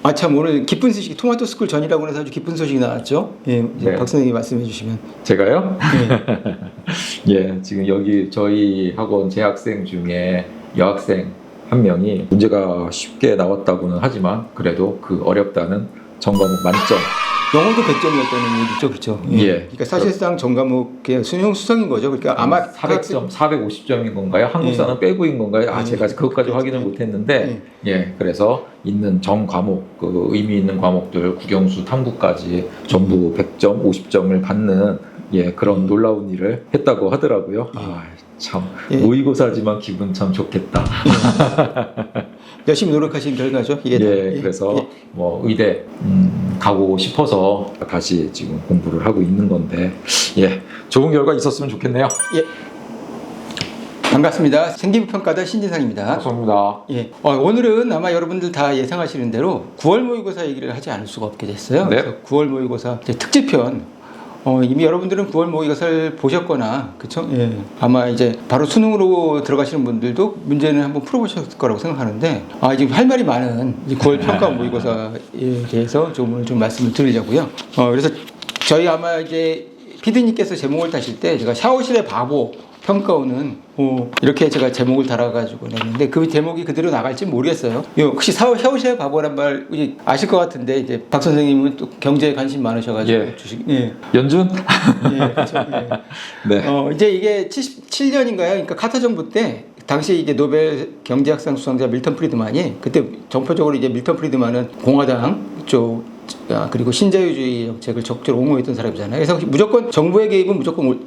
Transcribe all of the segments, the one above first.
아, 참, 오늘 기쁜 소식이 토마토 스쿨 전이라고 해서 아주 기쁜 소식이 나왔죠. 예, 이제 네. 박 선생님이 말씀해 주시면. 제가요? 예. 예, 지금 여기 저희 학원 재학생 중에 여학생 한 명이 문제가 쉽게 나왔다고는 하지만 그래도 그 어렵다는 전과목 만점. 영어도 100점이었다는 얘기죠, 그렇죠? 예. 그러니까 사실상 전 과목의 수능 수성인 거죠. 그러니까 아마 400점, 450점인 건가요? 한국사는 빼고인 건가요? 아, 제가 그것까지 확인을 못했는데, 예, 그래서 있는 전 과목, 그 의미 있는 과목들, 국영수, 탐구까지 전부 100점, 50점을 받는 예 그런 놀라운 일을 했다고 하더라고요. 아, 참 모의고사지만 기분 참 좋겠다. 열심히 노력하신 결과죠. 이게 예, 그래서 뭐 의대 가고 싶어서 다시 지금 공부를 하고 있는 건데, 예, 좋은 결과 있었으면 좋겠네요. 예. 반갑습니다. 생기부평가다 신진상입니다. 감사합니다. 예. 오늘은 아마 여러분들 다 예상하시는 대로 9월 모의고사 얘기를 하지 않을 수가 없게 됐어요. 네. 그래서 9월 모의고사 이제 특집편. 이미 여러분들은 9월 모의고사를 보셨거나, 그쵸? 예. 아마 이제 바로 수능으로 들어가시는 분들도 문제는 한번 풀어보셨을 거라고 생각하는데, 지금 할 말이 많은 이 9월 평가 모의고사에 대해서 좀 오늘 좀 말씀을 드리려고요. 그래서 저희 아마 이제 피디님께서 제목을 따실 때 제가 샤워실의 바보 평가원은 이렇게 제가 제목을 달아가지고 냈는데 그 제목이 그대로 나갈지 모르겠어요. 혹시 샤워실의 바보란 말 아실 것 같은데 이제 박 선생님은 또 경제에 관심 많으셔가지고 예. 예. 연준? 예, 그렇죠. 예. 네. 이제 이게 77년인가요? 그러니까 카터 정부 때 당시 이제 노벨 경제학상 수상자 밀턴 프리드만이 그때 전표적으로 이제 밀턴 프리드만은 공화당 쪽 그리고 신자유주의 정책을 적극적으로 옹호했던 사람이잖아요. 그래서 무조건 정부의 개입은 무조건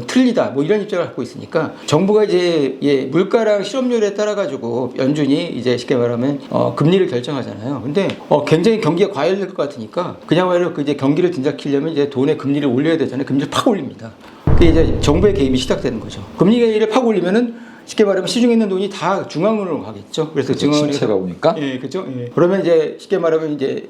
틀리다 뭐 이런 입장을 갖고 있으니까 정부가 이제 물가랑 실업률에 따라 가지고 연준이 이제 쉽게 말하면 금리를 결정하잖아요. 근데 굉장히 경기가 과열될 것 같으니까 그야말로 그 이제 경기를 진작키려면 이제 돈의 금리를 올려야 되잖아요. 금리를 팍 올립니다. 그게 이제 정부의 개입이 시작되는 거죠. 금리를 팍 올리면은 쉽게 말하면 시중에 있는 돈이 다 중앙으로 가겠죠. 그래서 침체가 오니까. 예, 그렇죠. 예. 그러면 이제 쉽게 말하면 이제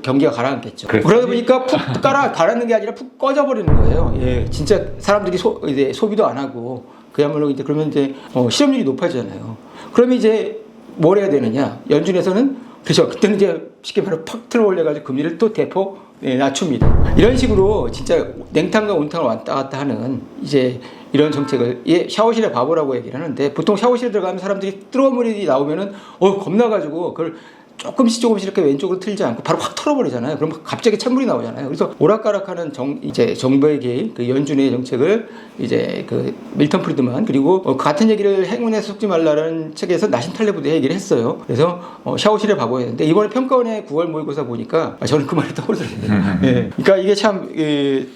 경기가 가라앉겠죠. 그러다 보니까 푹 가라앉는 게 아니라 푹 꺼져버리는 거예요. 예, 진짜 사람들이 이제 소비도 안 하고 그야말로 이제 그러면 이제 실업률이 높아지잖아요. 그러면 이제 뭘 해야 되느냐? 연준에서는 그렇죠. 그때는 이제 쉽게 말하면 팍 틀어 올려가지고 금리를 또 대폭 낮춥니다. 이런 식으로 진짜 냉탕과 온탕을 왔다 갔다 하는 이제 이런 정책을 샤워실의 바보라고 얘기를 하는데 보통 샤워실에 들어가면 사람들이 뜨거운 물이 나오면은 겁나가지고 그걸 조금씩 이렇게 왼쪽으로 틀지 않고 바로 확 털어버리잖아요. 그럼 갑자기 찬물이 나오잖아요. 그래서 오락가락하는 이제 정부의 개입, 그 연준의 정책을 이제 그 밀턴 프리드만 그리고 같은 얘기를 행운에 속지 말라는 책에서 나신 탈레브도 얘기를 했어요. 그래서 샤워실의 바보였는데 이번에 평가원의 9월 모의고사 보니까 저는 그 말이 떠오르더라고요. 예. 그러니까 이게 참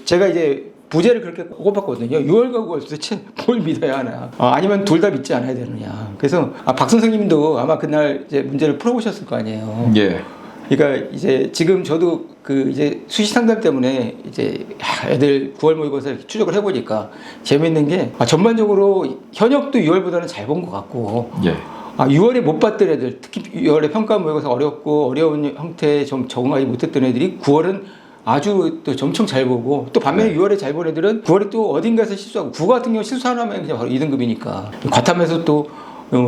제가 이제 부제를 그렇게 꼽았거든요. 6월과 9월 도대체 뭘 믿어야 하나? 아니면 둘 다 믿지 않아야 되느냐? 그래서 박 선생님도 아마 그날 이제 문제를 풀어보셨을 거 아니에요. 예. 그러니까 이제 지금 저도 그 이제 수시 상담 때문에 이제 애들 9월 모의고사 추적을 해보니까 재밌는 게 전반적으로 현역도 6월보다는 잘 본 것 같고. 예. 6월에 못 봤던 애들, 특히 6월에 평가 모의고사 어려운 형태에 좀 적응하지 못했던 애들이 9월은 아주 또 엄청 잘 보고 또 반면에 6월에 잘 본 애들은 9월에 또 어딘가에서 실수하고 9 같은 경우 실수 하나면 그냥 바로 2등급이니까 과탐에서 또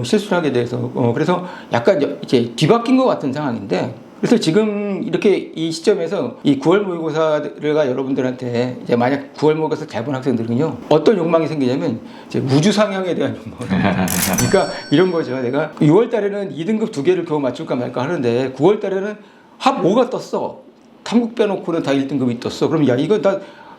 실수를 하게 돼서 그래서 약간 이제 뒤바뀐 것 같은 상황인데 그래서 지금 이렇게 이 시점에서 이 9월 모의고사가 여러분들한테 이제 만약 9월 모의고사 잘 본 학생들은요 어떤 욕망이 생기냐면 이제 우주 상향에 대한 욕망. 그러니까 이런 거죠. 내가 6월 달에는 2등급 2개를 겨우 맞출까 말까 하는데 9월 달에는 합 5가 떴어. 탐구 빼놓고는 다 1등급이 떴어. 그럼 이거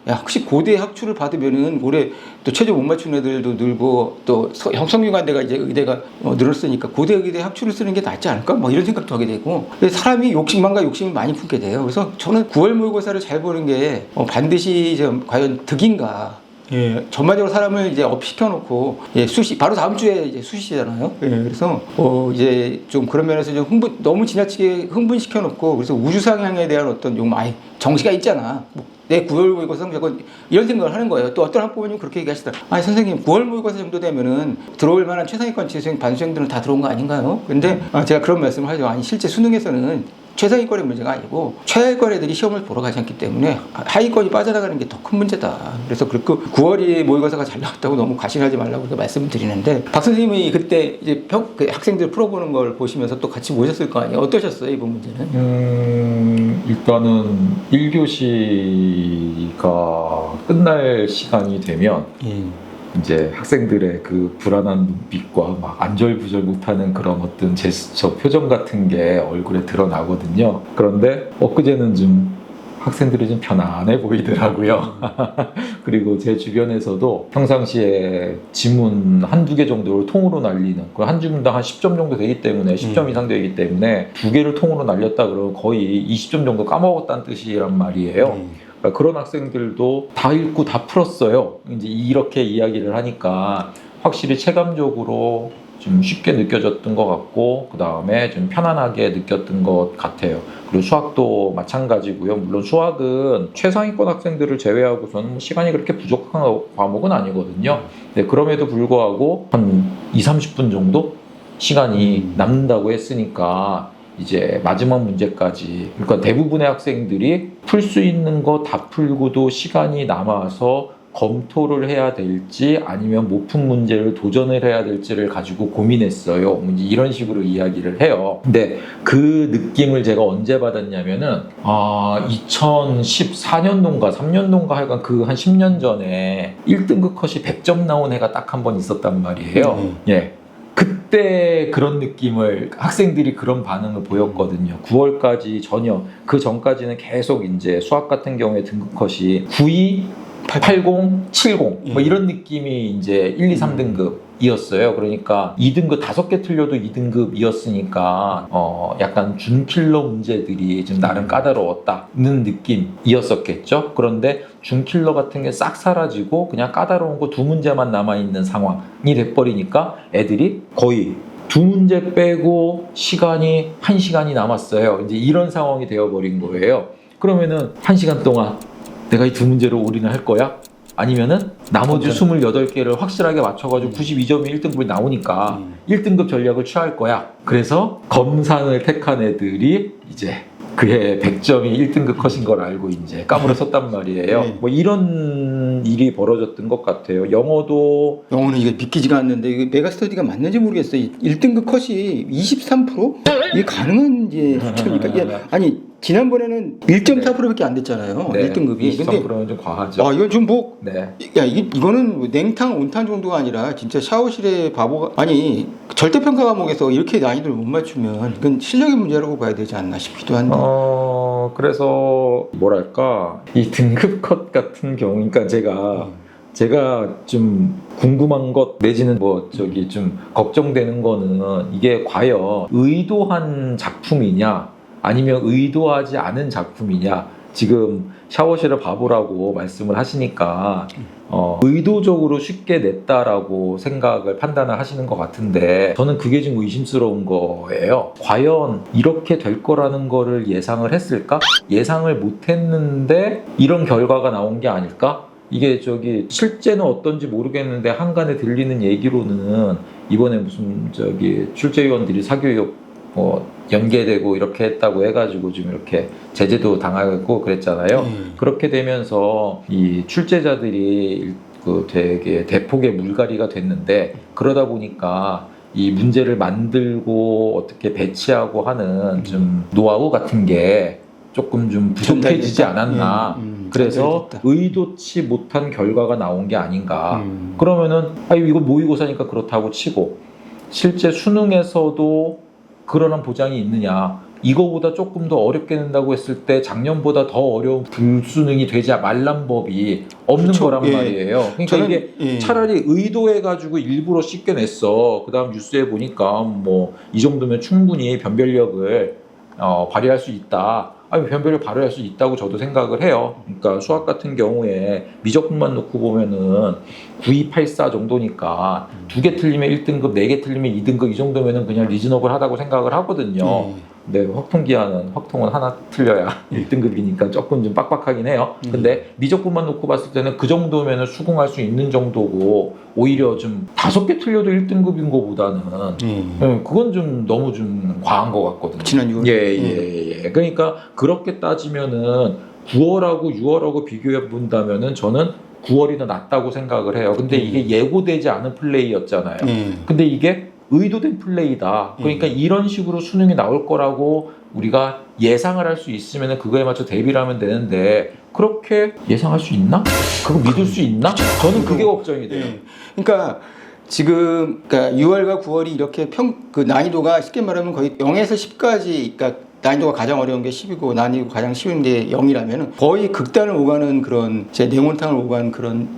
혹시 고대 학추를 받으면은 올해 또 최저 못 맞춘 애들도 늘고 또 성균관대가 이제 의대가 늘었으니까 고대 의대 학추를 쓰는 게 낫지 않을까? 뭐 이런 생각도 하게 되고 사람이 욕심만과 욕심이 많이 품게 돼요. 그래서 저는 9월 모의고사를 잘 보는 게 반드시 과연 득인가? 예, 전반적으로 사람을 이제 업시켜놓고 수시 바로 다음 주에 이제 수시잖아요. 그래서 이제 좀 그런 면에서 좀 너무 지나치게 흥분시켜놓고 그래서 우주 상향에 대한 어떤 정시가 있잖아. 내 9월 모의고사 무조건 이런 생각을 하는 거예요. 또 어떤 학부모님 그렇게 얘기하시더라. 선생님 9월 모의고사 정도 되면은 들어올 만한 최상위권 재수생 반수생들은 다 들어온 거 아닌가요? 근데 제가 그런 말씀을 하죠. 실제 수능에서는 최상위권의 문제가 아니고 최하위권 애들이 시험을 보러 가지 않기 때문에 하위권이 빠져나가는 게 더 큰 문제다. 그래서 그렇게 9월이 모의고사가 잘 나왔다고 너무 과신하지 말라고 말씀을 드리는데 박 선생님이 그때 이제 그 학생들 풀어보는 걸 보시면서 또 같이 보셨을 거 아니에요? 어떠셨어요 이번 문제는? 일단은 1교시가 끝날 시간이 되면 이제 학생들의 그 불안한 눈빛과 막 안절부절 못하는 그런 어떤 제스처, 표정 같은 게 얼굴에 드러나거든요. 그런데 엊그제는 좀 학생들이 좀 편안해 보이더라고요. 그리고 제 주변에서도 평상시에 지문 한두 개 정도를 통으로 날리는, 그 한 지문당 한 10점 정도 되기 때문에 10점 이상 되기 때문에 두 개를 통으로 날렸다 그러면 거의 20점 정도 까먹었다는 뜻이란 말이에요. 그러니까 그런 학생들도 다 읽고 다 풀었어요. 이제 이렇게 이야기를 하니까 확실히 체감적으로 좀 쉽게 느껴졌던 것 같고 그 다음에 좀 편안하게 느꼈던 것 같아요. 그리고 수학도 마찬가지고요. 물론 수학은 최상위권 학생들을 제외하고서는 시간이 그렇게 부족한 과목은 아니거든요. 네, 그럼에도 불구하고 한 20-30분 정도 시간이 남는다고 했으니까 이제 마지막 문제까지, 그러니까 대부분의 학생들이 풀 수 있는 거 다 풀고도 시간이 남아서 검토를 해야 될지 아니면 못 푼 문제를 도전을 해야 될지를 가지고 고민했어요. 이제 이런 식으로 이야기를 해요. 근데 그 느낌을 제가 언제 받았냐면은 2014년도인가 3년도인가 하여간 그 한 10년 전에 1등급 컷이 100점 나온 해가 딱 한 번 있었단 말이에요. 예. 그때 그런 느낌을, 학생들이 그런 반응을 보였거든요. 9월까지 전혀, 그 전까지는 계속 이제 수학 같은 경우에 등급 컷이 92, 80, 70 뭐 이런 느낌이 이제 1, 2, 3등급이었어요. 그러니까 2등급 5개 틀려도 2등급이었으니까 약간 준킬러 문제들이 좀 나름 까다로웠다는 느낌이었었겠죠. 그런데 준킬러 같은 게 싹 사라지고 그냥 까다로운 거 2문제만 남아있는 상황이 돼버리니까 애들이 거의 2문제 빼고 시간이 1시간이 남았어요. 이제 이런 상황이 되어버린 거예요. 그러면은 1시간 동안 내가 이 2문제로 올인을 할 거야? 아니면은 나머지 28개를 확실하게 맞춰가지고 92점이 1등급이 나오니까 1등급 전략을 취할 거야. 그래서 검산을 택한 애들이 이제 그해 100점이 1등급 컷인 걸 알고 이제 까무러섰단 말이에요. 뭐 이런 일이 벌어졌던 것 같아요. 영어는 이게 믿기지가 않는데 이게 메가스터디가 맞는지 모르겠어요. 1등급 컷이 23%? 이게 가능한지 그러니까 이게 아니 지난번에는 1.4%밖에 안 됐잖아요. 네, 1등급이. 23%는 좀 과하죠. 이건 좀 뭐, 네. 이거는 뭐 냉탕, 온탕 정도가 아니라 진짜 샤워실에 바보가, 아니, 절대평가 과목에서 이렇게 난이도를 못 맞추면 이건 실력의 문제라고 봐야 되지 않나 싶기도 한데. 그래서 뭐랄까, 이 등급 컷 같은 경우, 그러니까 제가 좀 궁금한 것 내지는 좀 걱정되는 거는 이게 과연 의도한 작품이냐 아니면 의도하지 않은 작품이냐. 지금 샤워실을 바보라고 말씀을 하시니까 의도적으로 쉽게 냈다라고 생각을 판단을 하시는 것 같은데 저는 그게 좀 의심스러운 거예요. 과연 이렇게 될 거라는 거를 예상을 했을까? 예상을 못 했는데 이런 결과가 나온 게 아닐까? 이게 실제는 어떤지 모르겠는데 한간에 들리는 얘기로는 이번에 무슨 출제위원들이 사교육 연계되고 이렇게 했다고 해가지고 좀 이렇게 제재도 당하고 그랬잖아요. 그렇게 되면서 이 출제자들이 되게 대폭의 물갈이가 됐는데 그러다 보니까 이 문제를 만들고 어떻게 배치하고 하는 좀 노하우 같은 게 조금 좀 부족해지지 않았나. 그래서 의도치 못한 결과가 나온 게 아닌가. 그러면은 이거 모의고사니까 그렇다고 치고 실제 수능에서도 그러한 보장이 있느냐. 이거보다 조금 더 어렵게 낸다고 했을 때 작년보다 더 어려운 불수능이 되지 말란 법이 없는 거란 말이에요. 그러니까 이게 차라리 의도해가지고 일부러 쉽게 냈어. 그 다음 뉴스에 보니까 이 정도면 충분히 변별력을 발휘할 수 있다. 변별을 발휘할 수 있다고 저도 생각을 해요. 그러니까 수학 같은 경우에 미적분만 놓고 보면은 9284 정도니까 2개 틀리면 1등급, 4개 틀리면 2등급 이 정도면은 그냥 리즈너블 하다고 생각을 하거든요. 근데 확통은 하나 틀려야 1등급이니까 조금 좀 빡빡하긴 해요. 근데 미적분만 놓고 봤을 때는 그 정도면 수긍할 수 있는 정도고 오히려 좀 5개 틀려도 1등급인 거보다는 그건 좀 너무 좀 과한 것 같거든요. 지난 6월. 예. 그러니까 그렇게 따지면은 9월하고 6월하고 비교해 본다면은 저는 9월이 더 낫다고 생각을 해요. 근데 이게 예고되지 않은 플레이였잖아요. 근데 이게 의도된 플레이다. 그러니까 이런 식으로 수능이 나올 거라고 우리가 예상을 할 수 있으면 그거에 맞춰 대비를 하면 되는데 그렇게 예상할 수 있나? 그거 믿을 수 있나? 저는 그게 걱정이 돼요. 그러니까 지금 그러니까 6월과 9월이 이렇게 그 난이도가 쉽게 말하면 거의 0에서 10까지 그러니까 난이도가 가장 어려운 게 10이고 난이도가 가장 쉬운 게 0이라면 거의 극단을 오가는 그런 제 냉온탕을 오가는 그런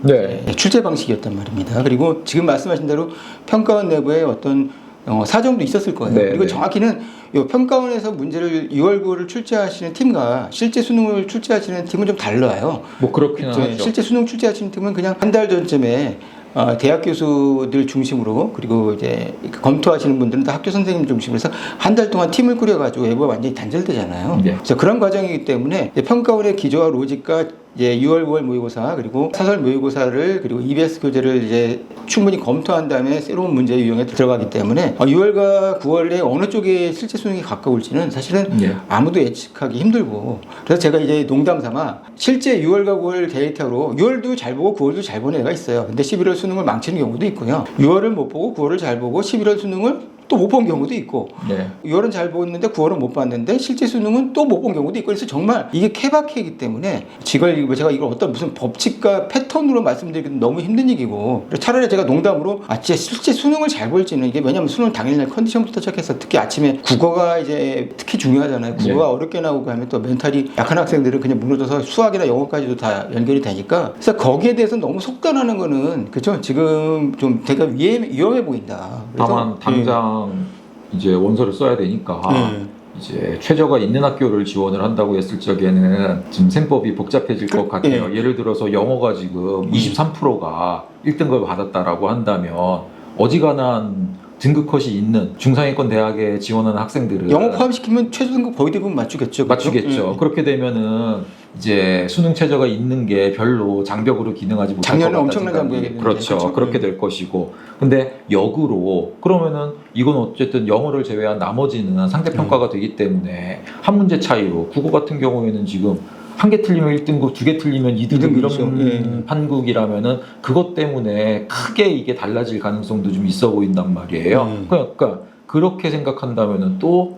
출제 방식이었단 말입니다. 그리고 지금 말씀하신 대로 평가원 내부에 어떤 사정도 있었을 거예요. 그리고 정확히는 이 평가원에서 문제를 6월 9월을 출제하시는 팀과 실제 수능을 출제하시는 팀은 좀 달라요. 뭐 그렇긴 하죠. 실제 수능 출제하시는 팀은 그냥 한 달 전쯤에 대학 교수들 중심으로 그리고 이제 검토하시는 분들은 다 학교 선생님 중심으로 해서 한 달 동안 팀을 꾸려가지고 외부가 완전히 단절되잖아요. 그래서 그런 과정이기 때문에 평가원의 기조와 로직과 이제 6월, 9월 모의고사 그리고 사설 모의고사를 그리고 EBS 교재를 이제 충분히 검토한 다음에 새로운 문제 유형에 들어가기 때문에 6월과 9월에 어느 쪽에 실제 수능이 가까울지는 사실은 아무도 예측하기 힘들고 그래서 제가 이제 농담삼아 실제 6월과 9월 데이터로 6월도 잘 보고 9월도 잘 보는 애가 있어요. 근데 11월 수능을 망치는 경우도 있고요. 6월을 못 보고 9월을 잘 보고 11월 수능을 또 못 본 경우도 있고 6월은 잘 보았는데 9월은 못 봤는데 실제 수능은 또 못 본 경우도 있고 그래서 정말 이게 케바케이기 때문에 제가 이걸 어떤 무슨 법칙과 패턴으로 말씀드리기는 너무 힘든 얘기고 차라리 제가 농담으로 진짜 실제 수능을 잘 볼지는 이게 왜냐면 수능 당일날 컨디션부터 시작해서 특히 아침에 국어가 이제 특히 중요하잖아요. 국어가 어렵게 나오고 하면 또 멘탈이 약한 학생들은 그냥 무너져서 수학이나 영어까지도 다 연결이 되니까 그래서 거기에 대해서 너무 속단하는 거는 그렇죠. 지금 좀 되게 위험해 보인다. 다만 당장 이제 원서를 써야 되니까 이제 최저가 있는 학교를 지원을 한다고 했을 적에는 지금 셈법이 복잡해질 것 같아요. 예를 들어서 영어가 지금 23%가 1등급을 받았다라고 한다면 어지간한 등급컷이 있는 중상위권 대학에 지원하는 학생들은 영어 포함시키면 최저 등급 거의 대부분 맞추겠죠. 맞추겠죠. 그렇게 되면은 이제 수능 최저가 있는 게 별로 장벽으로 기능하지 못할 것 같다는 작년에 엄청난 장벽이 그렇죠. 그렇게 될 것이고 근데 역으로 그러면은 이건 어쨌든 영어를 제외한 나머지는 상대평가가 되기 때문에 한 문제 차이로 국어 같은 경우에는 지금 한 개 틀리면 1등급, 2개 틀리면 2등급 이런 판국이라면은 그것 때문에 크게 이게 달라질 가능성도 좀 있어 보인단 말이에요. 그러니까 그렇게 생각한다면은 또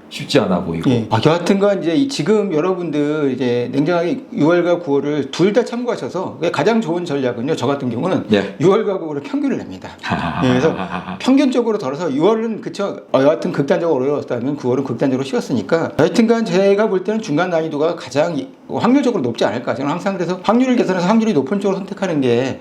쉽지 않아 보이고. 여하튼간 이제 지금 여러분들 이제 냉정하게 6월과 9월을 둘 다 참고하셔서 가장 좋은 전략은요. 저 같은 경우는 6월과 9월을 평균을 냅니다. 그래서 평균적으로 덜어서 6월은 그쵸. 여하튼 극단적으로 어려웠다면 9월은 극단적으로 쉬웠으니까 여하튼간 제가 볼 때는 중간 난이도가 가장 확률적으로 높지 않을까. 저는 항상 그래서 확률을 계산해서 확률이 높은 쪽으로 선택하는 게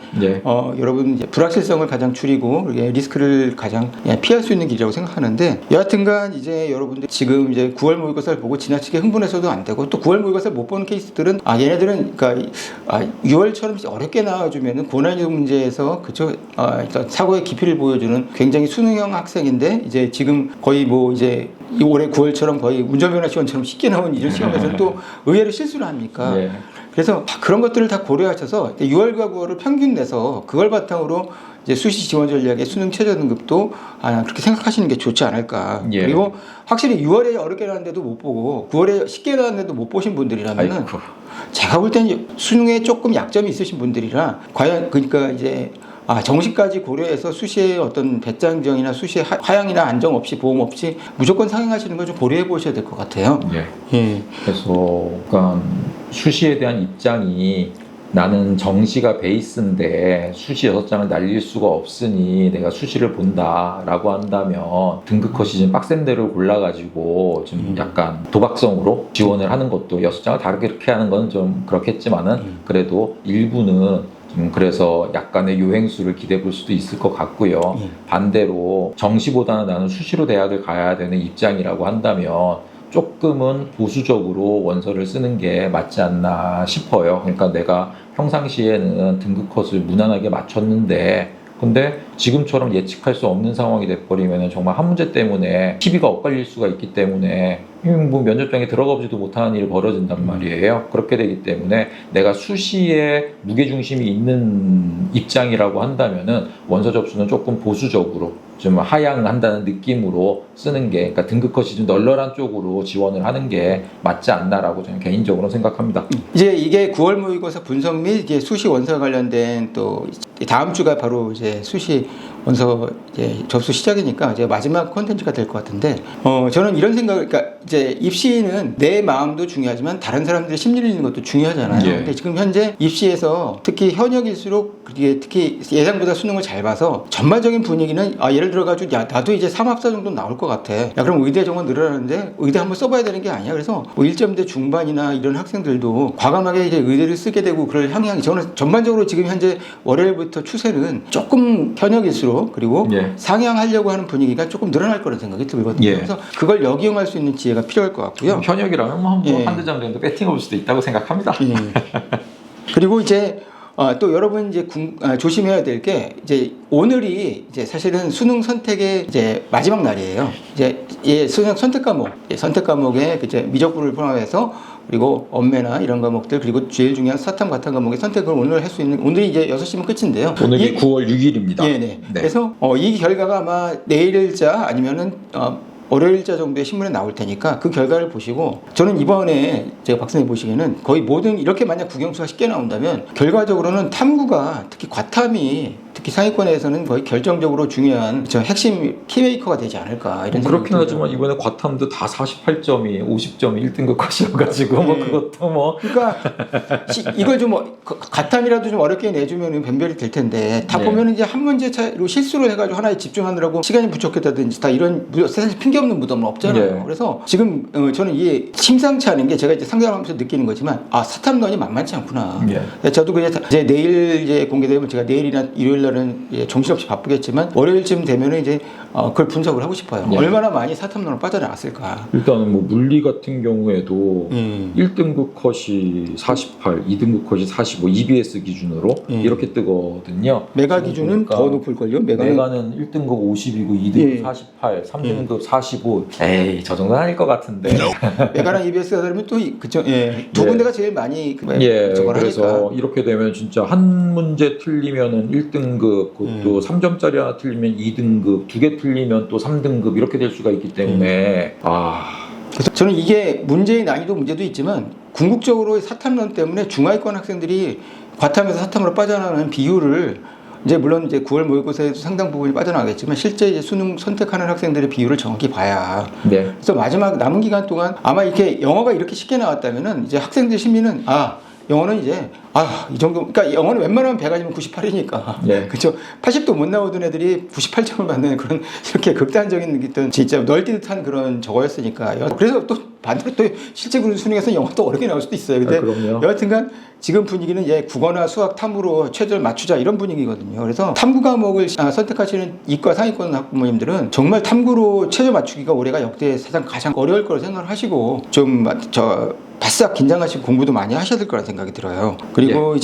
여러분 이제 불확실성을 가장 줄이고 리스크를 가장 피할 수 있는 길이라고 생각하는데 여하튼간 이제 여러분들 지금 이제 9월 모의고사를 보고 지나치게 흥분해서도 안 되고 또 9월 모의고사를 못 보는 케이스들은 얘네들은 그러니까 6월처럼 어렵게 나와주면은 고난이도 문제에서 그쵸 사고의 깊이를 보여주는 굉장히 수능형 학생인데 이제 지금 거의 뭐 이제 올해 9월처럼 거의 운전면허 시험처럼 쉽게 나온 이런 시험에서는 또 의외로 실수를 합니까? 그래서 그런 것들을 다 고려하셔서 6월과 9월을 평균 내서 그걸 바탕으로 이제 수시 지원 전략의 수능 최저 등급도 그렇게 생각하시는 게 좋지 않을까. 그리고 확실히 6월에 어렵게 나왔는데도 못 보고 9월에 쉽게 나왔는데도 못 보신 분들이라면은 제가 볼 때는 수능에 조금 약점이 있으신 분들이라 과연 그러니까 이제 정시까지 고려해서 수시의 어떤 배짱정이나 수시의 하향이나 안정 없이 보험 없이 무조건 상행하시는 걸 좀 고려해 보셔야 될 것 같아요. 그래서 그러니까 수시에 대한 입장이 나는 정시가 베이스인데 수시 6장을 날릴 수가 없으니 내가 수시를 본다라고 한다면 등급컷이 좀 빡센 데를 골라가지고 좀 약간 도박성으로 지원을 하는 것도 6장을 다르게 이렇게 하는 건 좀 그렇겠지만은 그래도 일부는 그래서 약간의 요행수를 기대해 볼 수도 있을 것 같고요. 반대로 정시보다는 나는 수시로 대학을 가야 되는 입장이라고 한다면 조금은 보수적으로 원서를 쓰는 게 맞지 않나 싶어요. 그러니까 내가 평상시에는 등급컷을 무난하게 맞췄는데 근데 지금처럼 예측할 수 없는 상황이 돼버리면 정말 한 문제 때문에 TV가 엇갈릴 수가 있기 때문에 뭐 면접장에 들어가 보지도 못하는 일이 벌어진단 말이에요. 그렇게 되기 때문에 내가 수시에 무게중심이 있는 입장이라고 한다면은 원서 접수는 조금 보수적으로 좀 하향한다는 느낌으로 쓰는 게, 그러니까 등급컷이 좀 널널한 쪽으로 지원을 하는 게 맞지 않나라고 저는 개인적으로 생각합니다. 이제 이게 9월 모의고사 분석 및 이제 수시 원서 관련된 또 다음 주가 바로 이제 수시 원서 이제 접수 시작이니까 이제 마지막 콘텐츠가 될 것 같은데, 저는 이런 생각을, 그러니까 이제 입시는 내 마음도 중요하지만 다른 사람들의 심리를 읽는 것도 중요하잖아요. 예. 근데 지금 현재 입시에서 특히 현역일수록 그게 특히 예상보다 수능을 잘 봐서 전반적인 분위기는 예를 들어가지고 야 나도 이제 3합사 정도 나올 것 같아. 야 그럼 의대 정원 늘어나는데 의대 한번 써봐야 되는 게 아니야. 그래서 뭐 1점대 중반이나 이런 학생들도 과감하게 이제 의대를 쓰게 되고 그럴 향향이, 저는 전반적으로 지금 현재 월요일부터 추세는 조금 현역일수록 그리고 예. 상향하려고 하는 분위기가 조금 늘어날 거라는 생각이 들거든요. 예. 그래서 그걸 역이용할 수 있는 지혜가 필요할 것 같고요. 현역이라면 뭐 예. 한두 장 정도 배팅해 볼 수도 있다고 생각합니다. 예. 그리고 이제 또 여러분 이제 조심해야 될 게 이제 오늘이 이제 사실은 수능 선택의 이제 마지막 날이에요. 이제 수능 선택 과목, 선택 과목에 이제 미적분을 포함해서 그리고 엄매나 이런 과목들 그리고 제일 중요한 사탐 과탐 과목의 선택을 오늘 할 수 있는, 오늘이 이제 6시면 끝인데요. 오늘이 9월 6일입니다. 네. 네. 그래서 이 결과가 아마 내일자 아니면은 월요일자 정도의 신문에 나올 테니까 그 결과를 보시고, 저는 이번에 제가 박사님 보시기에는 거의 모든, 이렇게 만약 국영수가 쉽게 나온다면 결과적으로는 탐구가 특히 과탐이 특히 상위권에서는 거의 결정적으로 중요한 저 핵심 키메이커가 되지 않을까 이런 생각이 그렇긴 들어요. 하지만 이번에 과탐도 다 48점이 50점이 1등급 컷이어가지고 뭐 네. 그것도 뭐 그러니까 이걸 좀 과탐이라도 좀 어렵게 내주면 변별이 될 텐데 다 네. 보면 이제 한 문제 차이로 실수를 해가지고 하나에 집중하느라고 시간이 부족했다든지 다 이런 사실 핑계 없는 무덤은 없잖아요. 네. 그래서 지금 저는 이게 심상치 않은 게, 제가 이제 상담하면서 느끼는 거지만 사탐론이 만만치 않구나. 네. 저도 그냥 이제 내일 이제 공개되면 제가 내일이나 일요일 날은 정신없이 바쁘겠지만 월요일쯤 되면은 이제 그걸 분석을 하고 싶어요. 네. 얼마나 많이 사탐론을 빠져나갔을까. 일단은 뭐 물리 같은 경우에도 1등급 컷이 48, 2등급 컷이 45, EBS 기준으로 이렇게 뜨거든요. 메가 기준은 그러니까 더 높을걸요? 메가는 1등급 50이고 2등급 예. 48, 3등급 45. 에이, 저 정도는 아닐 것 같은데. 메가랑 EBS가 다르면 또 그쵸? 예. 두 군데가 제일 많이 예, 저걸 그래서 하니까. 이렇게 되면 진짜 한 문제 틀리면은 1등급, 그것도 3점짜리 하나 틀리면 2등급, 두 개 틀리면 또 3등급 이렇게 될 수가 있기 때문에 그래서 저는 이게 문제의 난이도 문제도 있지만 궁극적으로 사탐론 때문에 중하위권 학생들이 과탐에서 사탐으로 빠져나가는 비율을 이제 물론 이제 9월 모의고사에도 상당 부분이 빠져나가겠지만 실제 이제 수능 선택하는 학생들의 비율을 정확히 봐야. 네. 그래서 마지막 남은 기간 동안 아마 이렇게 영어가 이렇게 쉽게 나왔다면은 이제 학생들 심리는 영어는 이제 이 정도, 그러니까 영어는 웬만하면 100 아니면 98이니까 네. 그렇죠. 80도 못 나오던 애들이 98점을 받는 그런 이렇게 극단적인 어떤 진짜 널뛰듯한 그런 저거였으니까. 그래서 또 반대로 또 실제 그런 수능에서 영어 또 어렵게 나올 수도 있어요. 근데 그럼요. 여하튼간 지금 분위기는 이제 국어나 수학 탐으로 최저를 맞추자 이런 분위기거든요. 그래서 탐구 과목을 선택하시는 이과 상위권 학부모님들은 정말 탐구로 최저 맞추기가 올해가 역대 사상 가장 어려울 거라고 생각을 하시고 좀 바싹 긴장하시고 공부도 많이 하셔야 될 거라는 생각이 들어요. 그리고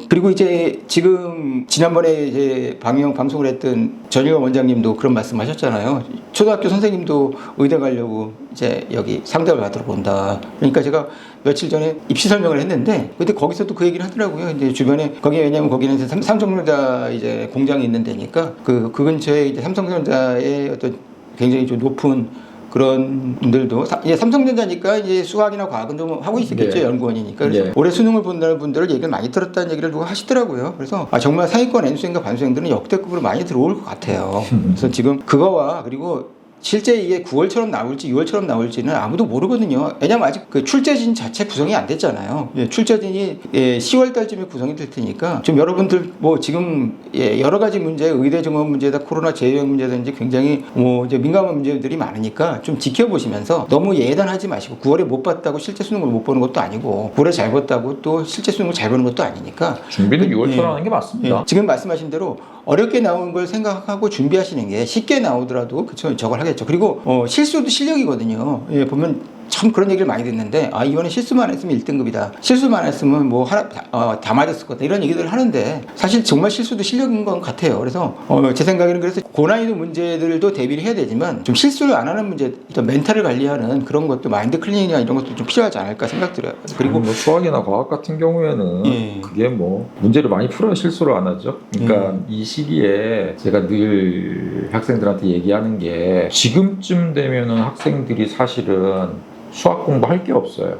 그리고 이제 지금 지난번에 이제 방송을 했던 전일관 원장님도 그런 말씀하셨잖아요. 초등학교 선생님도 의대 가려고 이제 여기 상담을 받으러 온다. 그러니까 제가 며칠 전에 입시 설명을 했는데 그때 거기서도 그 얘기를 하더라고요. 이제 주변에 왜냐면 거기는 이제 삼성전자 이제 공장이 있는 데니까 그 근처에 이제 삼성전자의 어떤 굉장히 좀 높은 그런 분들도 이제 삼성전자니까 이제 수학이나 과학은 좀 하고 있었겠죠. 네. 연구원이니까. 그래서 네. 올해 수능을 본다는 분들을 얘기를 많이 들었다는 얘기를 누가 하시더라고요. 그래서 정말 상위권 N수생과 반수생들은 역대급으로 많이 들어올 것 같아요. 그래서 지금 그거와 그리고 실제 이게 9월처럼 나올지 6월처럼 나올지는 아무도 모르거든요. 왜냐면 아직 그 출제진 자체 구성이 안 됐잖아요. 출제진이 10월 달쯤에 구성이 될 테니까 좀 여러분들 뭐 지금 여러 가지 문제, 의대 증원 문제다, 코로나 재유행 문제든지 굉장히 뭐 이제 민감한 문제들이 많으니까 좀 지켜보시면서 너무 예단하지 마시고 9월에 못 봤다고 실제 수능을 못 보는 것도 아니고 9월에 잘 봤다고 또 실제 수능을 잘 보는 것도 아니니까 준비는 6월처럼 하는 게 맞습니다. 지금 말씀하신 대로 어렵게 나온 걸 생각하고 준비하시는 게 쉽게 나오더라도 그쵸 저걸 하겠죠. 그리고 실수도 실력이거든요. 보면 참 그런 얘기를 많이 듣는데 이번에 실수만 안 했으면 1등급이다. 실수만 안 했으면 뭐 하나 다 맞았을 거다. 이런 얘기들을 하는데 사실 정말 실수도 실력인 것 같아요. 그래서 제 생각에는 그래서 고난이도 문제들도 대비를 해야 되지만 좀 실수를 안 하는 문제, 일단 멘탈을 관리하는 그런 것도 마인드 클리닝이나 이런 것도 좀 필요하지 않을까 생각들어요. 그리고 뭐 수학이나 과학 같은 경우에는 예. 그게 뭐 문제를 많이 풀어야 실수를 안 하죠. 그러니까 이 시기에 제가 늘 학생들한테 얘기하는 게 지금쯤 되면은 학생들이 사실은 수학 공부할 게 없어요.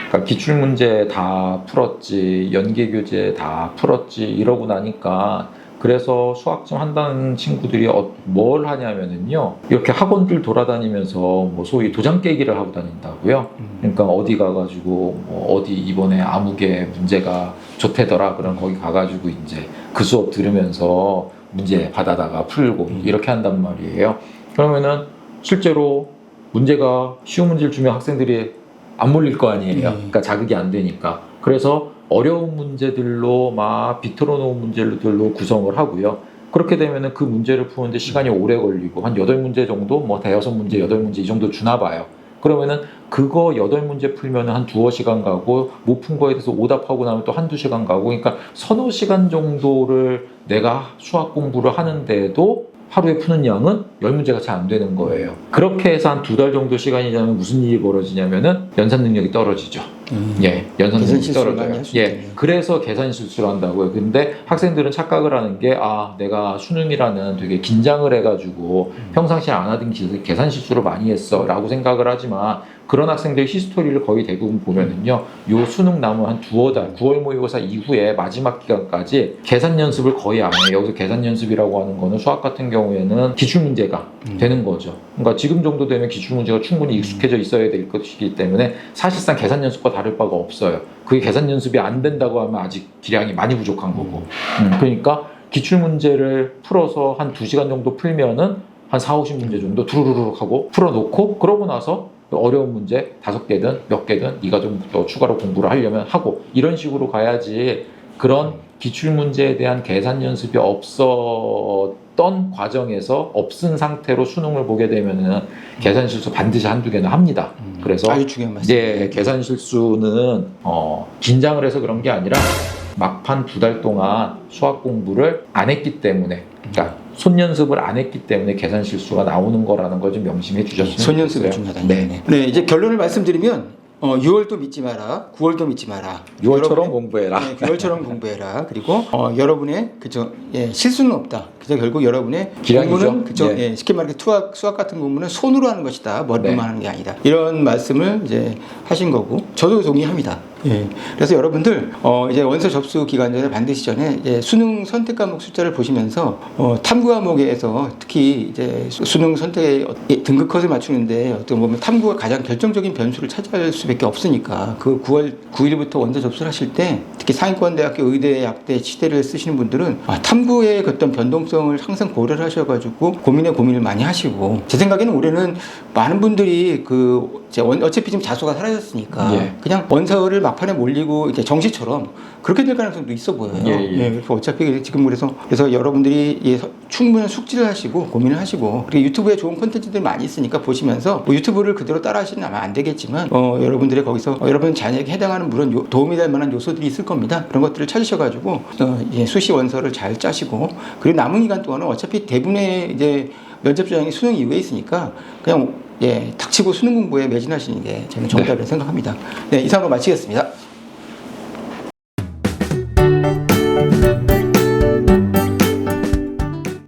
그러니까 기출문제 다 풀었지, 연계교재 다 풀었지 이러고 나니까 그래서 수학 좀 한다는 친구들이 뭘 하냐면은요, 이렇게 학원들 돌아다니면서 뭐 소위 도장 깨기를 하고 다닌다고요. 그러니까 어디 가가지고 뭐 어디 이번에 아무개 문제가 좋대더라. 그럼 거기 가가지고 이제 그 수업 들으면서 문제 받아다가 풀고 이렇게 한단 말이에요. 그러면은 실제로 문제가 쉬운 문제를 주면 학생들이 안 몰릴 거 아니에요. 그러니까 자극이 안 되니까. 그래서 어려운 문제들로 막 비틀어 놓은 문제들로 구성을 하고요. 그렇게 되면은 그 문제를 푸는데 시간이 오래 걸리고 한 8문제 정도, 뭐 대여섯 문제, 8문제 이 정도 주나 봐요. 그러면은 그거 8문제 풀면은 한 두어 시간 가고 못 푼 거에 대해서 오답하고 나면 또 한두 시간 가고, 그러니까 서너 시간 정도를 내가 수학 공부를 하는데도 하루에 푸는 양은 10문제가 잘 안 되는 거예요. 그렇게 해서 한 2달 정도 시간이 지나면 무슨 일이 벌어지냐면은 연산 능력이 떨어지죠. 예, 연산 능력이 떨어져요. 예, 그래서 계산 실수를 한다고요. 근데 학생들은 착각을 하는 게 내가 수능이라는 되게 긴장을 해가지고 평상시에 안 하던 계산 실수를 많이 했어 라고 생각을 하지만, 그런 학생들 히스토리를 거의 대부분 보면은요, 요 수능 남은 한 두어 달, 9월 모의고사 이후에 마지막 기간까지 계산 연습을 거의 안 해요. 여기서 계산 연습이라고 하는 거는 수학 같은 경우에는 기출문제가 되는 거죠. 그러니까 지금 정도 되면 기출문제가 충분히 익숙해져 있어야 될 것이기 때문에 사실상 계산 연습과 다를 바가 없어요. 그게 계산 연습이 안 된다고 하면 아직 기량이 많이 부족한 거고. 그러니까 기출문제를 풀어서 한 2시간 정도 풀면은 한 4, 50문제 정도 두루루룩 하고 풀어놓고, 그러고 나서 어려운 문제 5개든 몇 개든 네가 좀 더 추가로 공부를 하려면 하고, 이런 식으로 가야지 그런 기출문제에 대한 계산 연습이 없었던 과정에서 없은 상태로 수능을 보게 되면은 계산 실수 반드시 한두 개는 합니다. 그래서 아주 중요한 말씀. 예, 계산 실수는 긴장을 해서 그런 게 아니라 막판 2달 동안 수학 공부를 안 했기 때문에, 그러니까 손 연습을 안 했기 때문에 계산 실수가 나오는 거라는 걸 좀 명심해 주셨으면 손 연습이 좋겠어요. 중요하다. 네, 이제 결론을 말씀드리면 6월도 믿지 마라, 9월도 믿지 마라. 6월처럼 공부해라. 네, 9월처럼 공부해라. 그리고 여러분의 실수는 없다. 그죠? 결국 여러분의 기량이죠. 공부는 그죠? 네. 쉽게 말해 수학 같은 공부는 손으로 하는 것이다. 머리로만 네. 하는 게 아니다. 이런 말씀을 이제 하신 거고 저도 동의합니다. 예. 그래서 여러분들 이제 원서 접수 기간 전에 반드시 전에 이제 수능 선택 과목 숫자를 보시면서 탐구 과목에서 특히 이제 수능 선택의 등급 컷을 맞추는데 어떤 보면 탐구가 가장 결정적인 변수를 차지할 수밖에 없으니까, 그 9월 9일부터 원서 접수를 하실 때 특히 상위권 대학교 의대, 약대, 치대를 쓰시는 분들은 탐구의 어떤 변동성을 항상 고려를 하셔가지고 고민을 많이 하시고, 제 생각에는 올해는 많은 분들이 어차피 지금 자수가 사라졌으니까 예. 그냥 원서를 막판에 몰리고 이제 정시처럼 그렇게 될 가능성도 있어 보여요. 예. 그래서 어차피 지금 그래서 여러분들이 충분한 숙지를 하시고 고민을 하시고, 그리고 유튜브에 좋은 콘텐츠들이 많이 있으니까 보시면서 유튜브를 그대로 따라 하시는 아마 안 되겠지만 여러분들의 거기서 여러분 자녀에게 해당하는 물론 도움이 될 만한 요소들이 있을 겁니다. 그런 것들을 찾으셔가지고 수시 원서를 잘 짜시고, 그리고 남은 기간 동안은 어차피 대부분의 이제 면접 조항이 수능 이후에 있으니까 그냥 닥치고 수능 공부에 매진하시는 게 저는 정답이라고 생각합니다. 네, 이상으로 마치겠습니다.